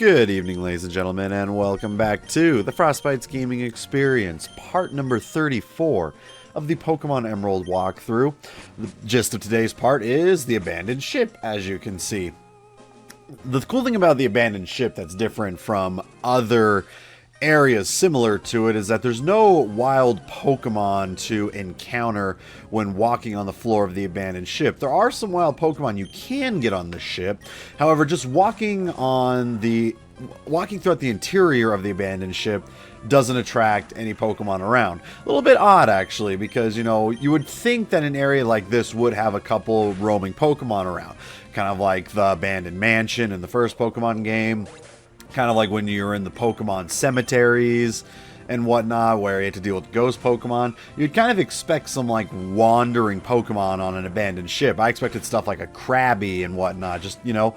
Good evening, ladies and gentlemen, and welcome back to the FrostBytez Gaming Experience, part number 34 of the Pokemon Emerald walkthrough. The gist of today's part is the abandoned ship, as you can see. The cool thing about the abandoned ship that's different from other areas similar to it is that there's no wild Pokemon to encounter when walking on the floor of the abandoned ship. There are some wild Pokemon you can get on the ship. However, just walking throughout the interior of the abandoned ship doesn't attract any Pokemon around. A little bit odd, actually, because, you know, you would think that an area like this would have a couple roaming Pokemon around. Kind of like the abandoned mansion in the first Pokemon game. Kind of like when you're in the Pokemon cemeteries and whatnot, where you had to deal with ghost Pokemon. You'd kind of expect some, like, wandering Pokemon on an abandoned ship. I expected stuff like a Krabby and whatnot, just, you know,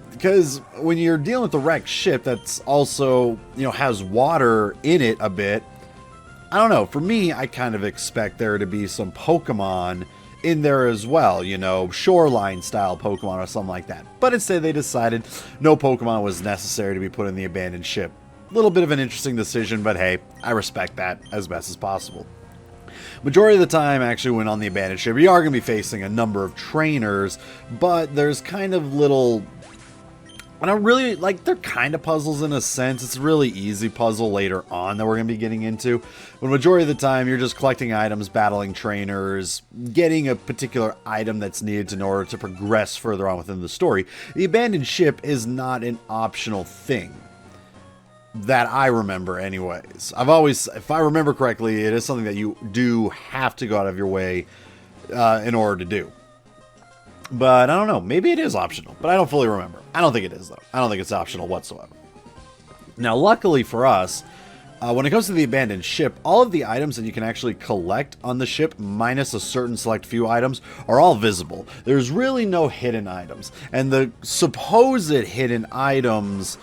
because when you're dealing with a wrecked ship that's also, you know, has water in it a bit, I don't know, for me, I kind of expect there to be some Pokemon in there as well, you know, shoreline style Pokemon or something like that. But instead they decided no Pokemon was necessary to be put in the abandoned ship. A little bit of an interesting decision, but hey, I respect that as best as possible. Majority of the time, actually, when on the abandoned ship, you are going to be facing a number of trainers, but there's kind of little... I don't really, like, they're kind of puzzles in a sense. It's a really easy puzzle later on that we're going to be getting into. But majority of the time, you're just collecting items, battling trainers, getting a particular item that's needed in order to progress further on within the story. The abandoned ship is not an optional thing. That I remember anyways. If I remember correctly, it is something that you do have to go out of your way in order to do. But I don't know, maybe it is optional, but I don't fully remember. I don't think it is, though. I don't think it's optional whatsoever. Now, luckily for us, when it comes to the abandoned ship, all of the items that you can actually collect on the ship, minus a certain select few items, are all visible. There's really no hidden items. And the supposed hidden items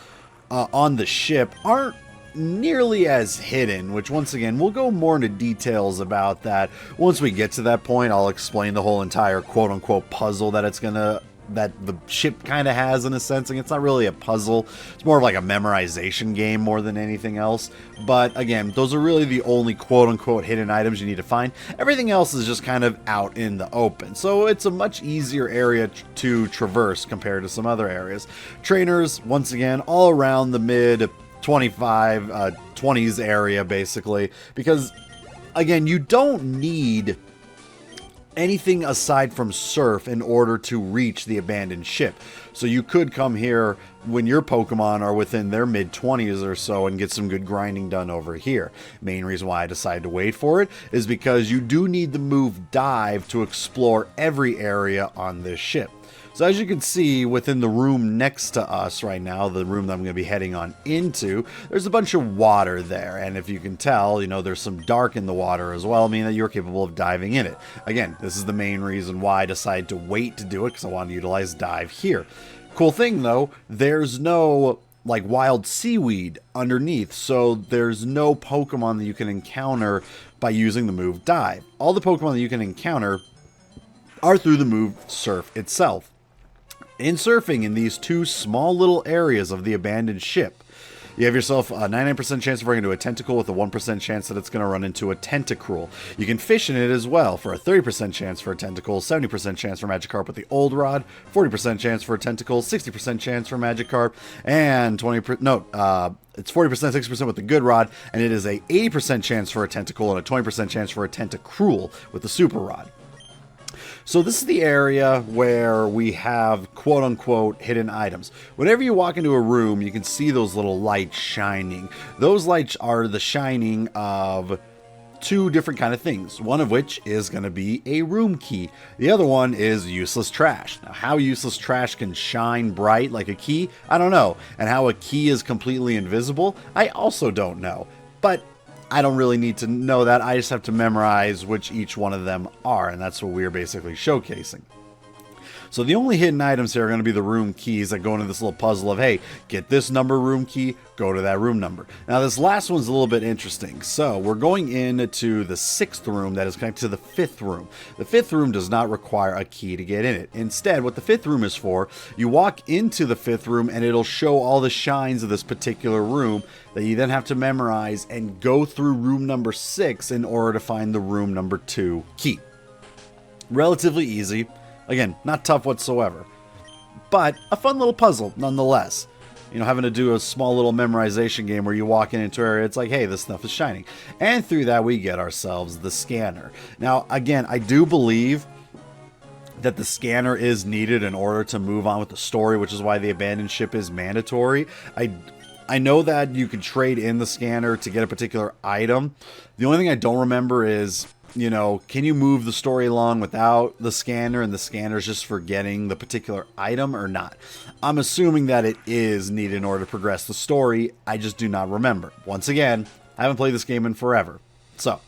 on the ship aren't nearly as hidden, which once again, we'll go more into details about that. Once we get to that point, I'll explain the whole entire quote-unquote puzzle that the ship kind of has in a sense. And it's not really a puzzle. It's more of like a memorization game more than anything else. But again, those are really the only quote-unquote hidden items you need to find. Everything else is just kind of out in the open. So it's a much easier area to traverse compared to some other areas. Trainers, once again, all around the mid 20s area, basically, because again, you don't need anything aside from surf in order to reach the abandoned ship. So you could come here when your Pokemon are within their mid-20s or so and get some good grinding done over here. Main reason why I decided to wait for it is because you do need the move Dive to explore every area on this ship. So as you can see within the room next to us right now, the room that I'm going to be heading on into, there's a bunch of water there. And if you can tell, you know, there's some dark in the water as well, meaning that you're capable of diving in it. Again, this is the main reason why I decided to wait to do it, because I wanted to utilize dive here. Cool thing though, there's no like wild seaweed underneath, so there's no Pokemon that you can encounter by using the move dive. All the Pokemon that you can encounter are through the move surf itself. In surfing in these two small little areas of the abandoned ship, you have yourself a 99% chance of running into a tentacle with a 1% chance that it's going to run into a tentacruel. You can fish in it as well for a 30% chance for a tentacle, 70% chance for Magikarp with the old rod, 40% chance for a tentacle, 60% chance for Magikarp, and it's 40%, 60% with the good rod, and it is a 80% chance for a tentacle and a 20% chance for a tentacruel with the super rod. So this is the area where we have quote-unquote hidden items. Whenever you walk into a room, you can see those little lights shining. Those lights are the shining of two different kind of things, one of which is going to be a room key. The other one is useless trash. Now, how useless trash can shine bright like a key, I don't know. And how a key is completely invisible, I also don't know. But I don't really need to know that. I just have to memorize which each one of them are, and that's what we're basically showcasing. So the only hidden items here are going to be the room keys that go into this little puzzle of, hey, get this number room key, go to that room number. Now this last one's a little bit interesting. So we're going into the 6th room that is connected to the 5th room. The 5th room does not require a key to get in it. Instead, what the 5th room is for, you walk into the 5th room and it'll show all the shines of this particular room that you then have to memorize and go through room number 6 in order to find the room number 2 key. Relatively easy. Again, not tough whatsoever. But a fun little puzzle nonetheless. You know, having to do a small little memorization game where you walk into an area, it's like, hey, this stuff is shining. And through that, we get ourselves the scanner. Now, again, I do believe that the scanner is needed in order to move on with the story, which is why the abandoned ship is mandatory. I know that you can trade in the scanner to get a particular item. The only thing I don't remember is, you know, can you move the story along without the scanner and the scanner's just for getting the particular item or not? I'm assuming that it is needed in order to progress the story. I just do not remember. Once again, I haven't played this game in forever. So,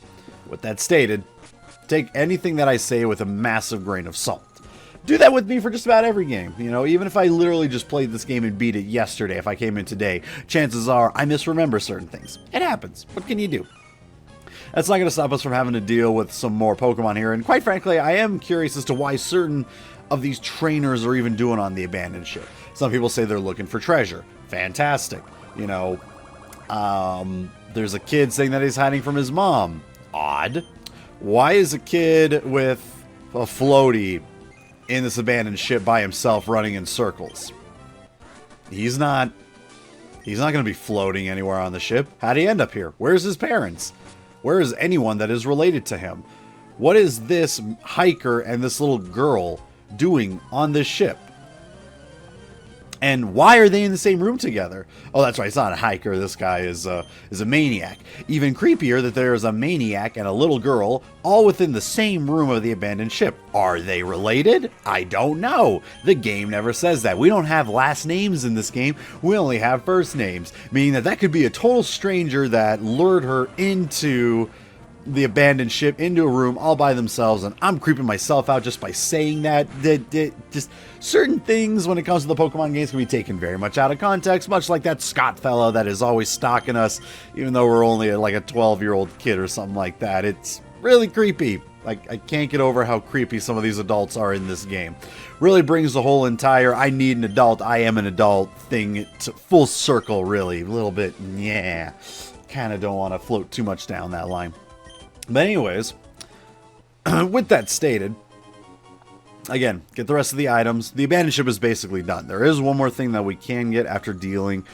with that stated, take anything that I say with a massive grain of salt. Do that with me for just about every game. You know, even if I literally just played this game and beat it yesterday, if I came in today, chances are I misremember certain things. It happens. What can you do? That's not going to stop us from having to deal with some more Pokemon here. And quite frankly, I am curious as to why certain of these trainers are even doing on the abandoned ship. Some people say they're looking for treasure. Fantastic. You know, there's a kid saying that he's hiding from his mom. Odd. Why is a kid with a floaty in this abandoned ship by himself running in circles? He's not going to be floating anywhere on the ship. How'd he end up here? Where's his parents? Where is anyone that is related to him? What is this hiker and this little girl doing on this ship? And why are they in the same room together? Oh, that's right. It's not a hiker. This guy is a maniac. Even creepier that there is a maniac and a little girl all within the same room of the abandoned ship. Are they related? I don't know. The game never says that. We don't have last names in this game. We only have first names, meaning that could be a total stranger that lured her into the abandoned ship, into a room all by themselves, and I'm creeping myself out just by saying that. Just certain things when it comes to the Pokemon games can be taken very much out of context, much like that Scott fellow that is always stalking us, even though we're only like a 12-year-old kid or something like that. It's really creepy. Like, I can't get over how creepy some of these adults are in this game. Really brings the whole entire I need an adult, I am an adult thing to full circle, really. A little bit, yeah. Kind of don't want to float too much down that line. But anyways, with that stated, again, get the rest of the items. The abandoned ship is basically done. There is one more thing that we can get after dealing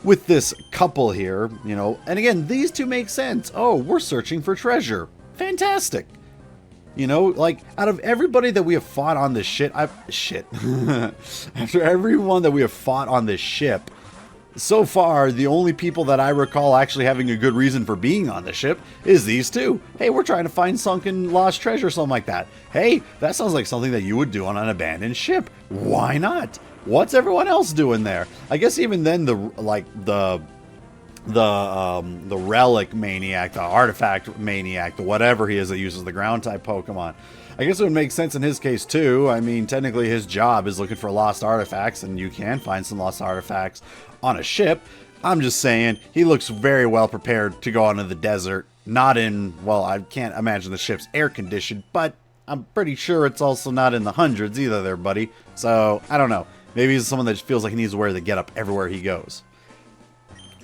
with this couple here, you know. And again, these two make sense. Oh, we're searching for treasure. Fantastic. You know, like, out of everybody that we have fought on this after everyone that we have fought on this ship, so far, the only people that I recall actually having a good reason for being on the ship is these two. Hey, we're trying to find sunken lost treasure or something like that. Hey, that sounds like something that you would do on an abandoned ship. Why not? What's everyone else doing there? I guess even then, the relic maniac, the artifact maniac, the whatever he is that uses the ground type Pokemon, I guess it would make sense in his case too. I mean, technically his job is looking for lost artifacts, and you can find some lost artifacts on a ship. I'm just saying, he looks very well prepared to go out into the desert. Not in, well, I can't imagine the ship's air conditioned, but I'm pretty sure it's also not in the hundreds either there, buddy. So, I don't know. Maybe he's someone that just feels like he needs to wear the getup everywhere he goes.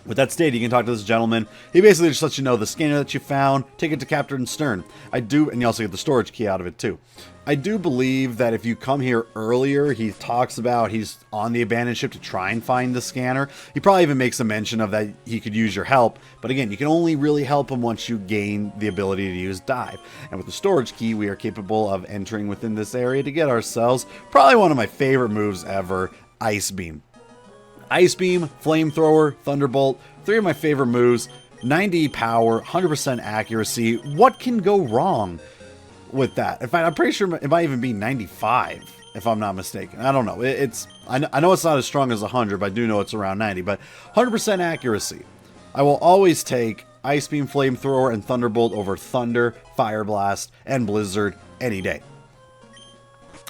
With that stated, you can talk to this gentleman. He basically just lets you know the scanner that you found, take it to Captain Stern. And you also get the storage key out of it too. I do believe that if you come here earlier, he talks about he's on the abandoned ship to try and find the scanner. He probably even makes a mention of that he could use your help. But again, you can only really help him once you gain the ability to use Dive. And with the storage key, we are capable of entering within this area to get ourselves probably one of my favorite moves ever, Ice Beam. Ice Beam, Flamethrower, Thunderbolt, 3 of my favorite moves. 90 power, 100% accuracy. What can go wrong with that? In fact, I'm pretty sure it might even be 95, if I'm not mistaken. I don't know. I know it's not as strong as 100, but I do know it's around 90. But 100% accuracy. I will always take Ice Beam, Flamethrower, and Thunderbolt over Thunder, Fire Blast, and Blizzard any day.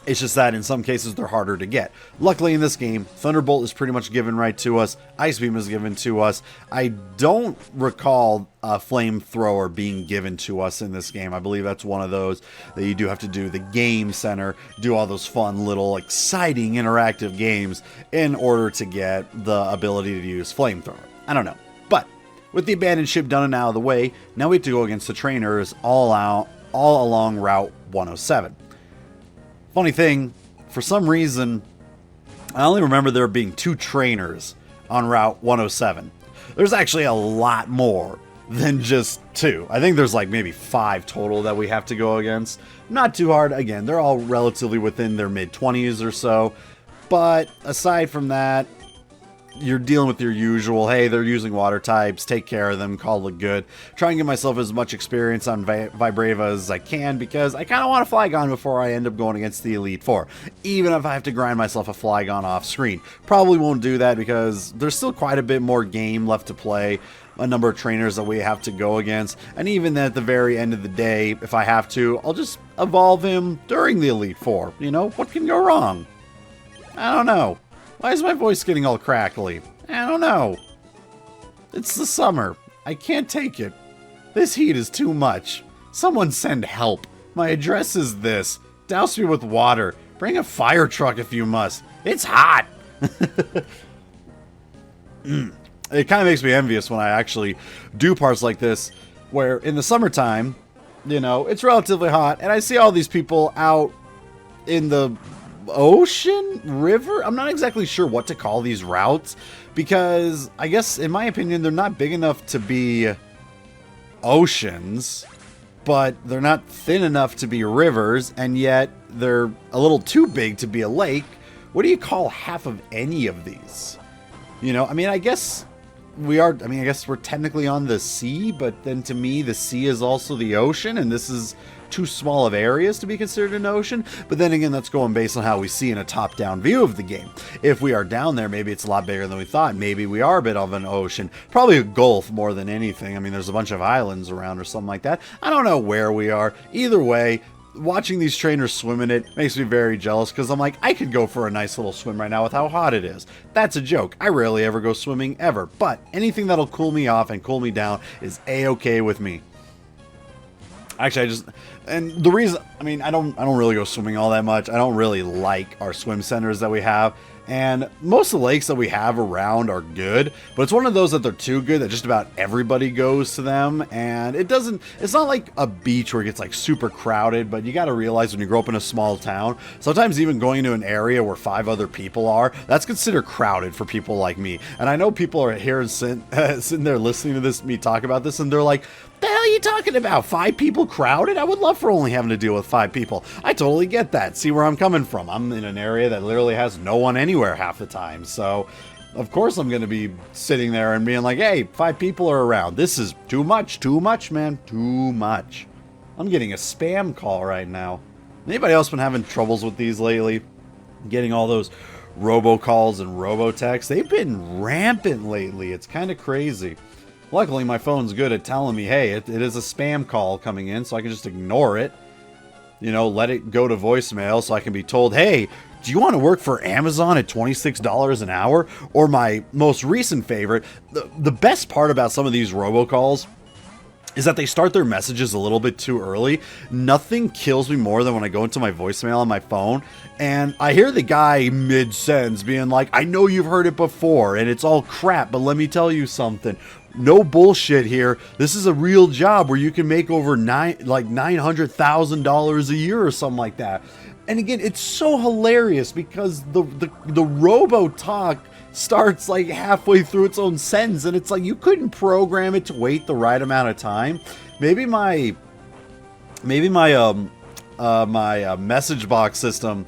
It's just that in some cases they're harder to get. Luckily in this game, Thunderbolt is pretty much given right to us. Ice Beam is given to us. I don't recall a Flamethrower being given to us in this game. I believe that's one of those that you do have to do the game center, do all those fun little exciting interactive games in order to get the ability to use Flamethrower. I don't know. But with the abandoned ship done and out of the way, now we have to go against the trainers all along Route 107. Funny thing, for some reason, I only remember there being 2 trainers on Route 107. There's actually a lot more than just 2. I think there's like maybe 5 total that we have to go against. Not too hard. Again, they're all relatively within their mid-20s or so. But aside from that, you're dealing with your usual, hey, they're using water types, take care of them, call it good. Try and give myself as much experience on Vibrava as I can, because I kind of want a Flygon before I end up going against the Elite Four, even if I have to grind myself a Flygon off screen. Probably won't do that because there's still quite a bit more game left to play, a number of trainers that we have to go against, and even at the very end of the day, if I have to, I'll just evolve him during the Elite Four. You know, what can go wrong? I don't know. Why is my voice getting all crackly? I don't know. It's the summer. I can't take it. This heat is too much. Someone send help. My address is this. Douse me with water. Bring a fire truck if you must. It's hot. It kind of makes me envious when I actually do parts like this, where in the summertime, you know, it's relatively hot, and I see all these people out in the ocean, river. I'm not exactly sure what to call these routes, because I guess in my opinion they're not big enough to be oceans, but they're not thin enough to be rivers, and yet they're a little too big to be a lake. What do you call half of any of these? You know, I mean, I guess I guess we're technically on the sea, but then to me the sea is also the ocean, and this is too small of areas to be considered an ocean. But then again, that's going based on how we see in a top-down view of the game. If we are down there, maybe it's a lot bigger than we thought. Maybe we are a bit of an ocean. Probably a gulf more than anything. I mean, there's a bunch of islands around or something like that. I don't know where we are. Either way, watching these trainers swim in it makes me very jealous, because I'm like, I could go for a nice little swim right now with how hot it is. That's a joke. I rarely ever go swimming ever, but anything that'll cool me off and cool me down is a-okay with me. Actually, and the reason, I mean, I don't really go swimming all that much. I don't really like our swim centers that we have, and most of the lakes that we have around are good, but it's one of those that they're too good that just about everybody goes to them, and it's not like a beach where it gets like super crowded, but you got to realize when you grow up in a small town, sometimes even going to an area where 5 other people are, that's considered crowded for people like me. And I know people are here and sitting there listening to me talk about this, and they're like, the hell are you talking about? 5 people crowded? I would love for only having to deal with 5 people. I totally get that. See where I'm coming from. I'm in an area that literally has no one anywhere half the time. So, of course I'm going to be sitting there and being like, hey, 5 people are around. This is too much, man. Too much. I'm getting a spam call right now. Anybody else been having troubles with these lately? Getting all those robocalls and robotexts? They've been rampant lately. It's kind of crazy. Luckily, my phone's good at telling me, hey, it is a spam call coming in, so I can just ignore it. You know, let it go to voicemail so I can be told, hey, do you want to work for Amazon at $26 an hour? Or my most recent favorite, the best part about some of these robocalls is that they start their messages a little bit too early. Nothing kills me more than when I go into my voicemail on my phone and I hear the guy mid-sentence being like, I know you've heard it before and it's all crap, but let me tell you something. No bullshit here. This is a real job where you can make over $900,000 a year or something like that. And again, it's so hilarious because the robo talk starts like halfway through its own sentence, and it's like you couldn't program it to wait the right amount of time. Maybe my message box system,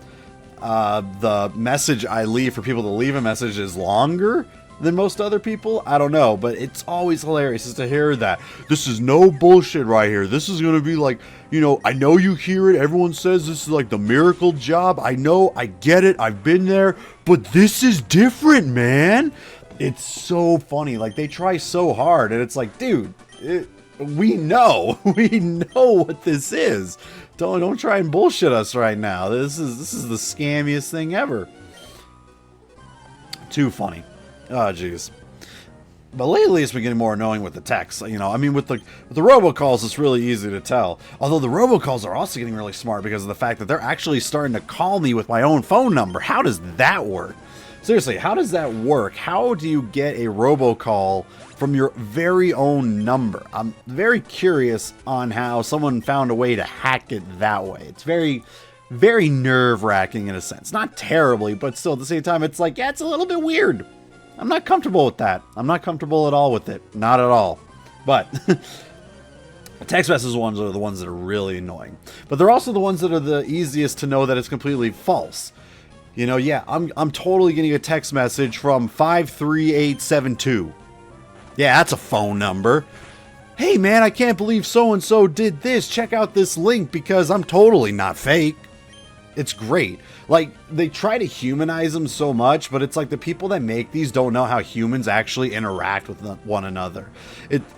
the message I leave for people to leave a message is longer than most other people. I don't know, but it's always hilarious just to hear that. This is no bullshit right here. This is going to be like, you know, I know you hear it. Everyone says this is like the miracle job. I know, I get it. I've been there, but this is different, man. It's so funny. Like they try so hard and it's like, dude, we know. We know what this is. Don't try and bullshit us right now. This is the scammiest thing ever. Too funny. Oh, jeez. But lately it's been getting more annoying with the text. You know, I mean, with the robocalls, it's really easy to tell. Although the robocalls are also getting really smart because of the fact that they're actually starting to call me with my own phone number. How does that work? Seriously, how does that work? How do you get a robocall from your very own number? I'm very curious on how someone found a way to hack it that way. It's very, very nerve-wracking in a sense. Not terribly, but still at the same time, it's like, yeah, it's a little bit weird. I'm not comfortable with that. I'm not comfortable at all with it. Not at all. But text message ones are the ones that are really annoying. But they're also the ones that are the easiest to know that it's completely false. You know, yeah, I'm totally getting a text message from 53872. Yeah, that's a phone number. Hey man, I can't believe so-and-so did this. Check out this link because I'm totally not fake. It's great. Like, they try to humanize them so much, but it's like the people that make these don't know how humans actually interact with one another.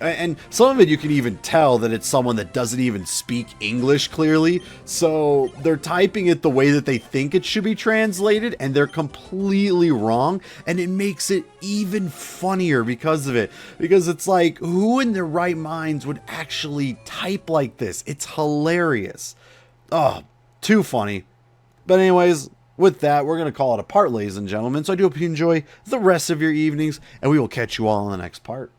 And some of it you can even tell that it's someone that doesn't even speak English clearly, so they're typing it the way that they think it should be translated, and they're completely wrong, and it makes it even funnier because of it. Because it's like, who in their right minds would actually type like this? It's hilarious. Oh, too funny. But anyways, with that, we're going to call it a part, ladies and gentlemen. So I do hope you enjoy the rest of your evenings, and we will catch you all in the next part.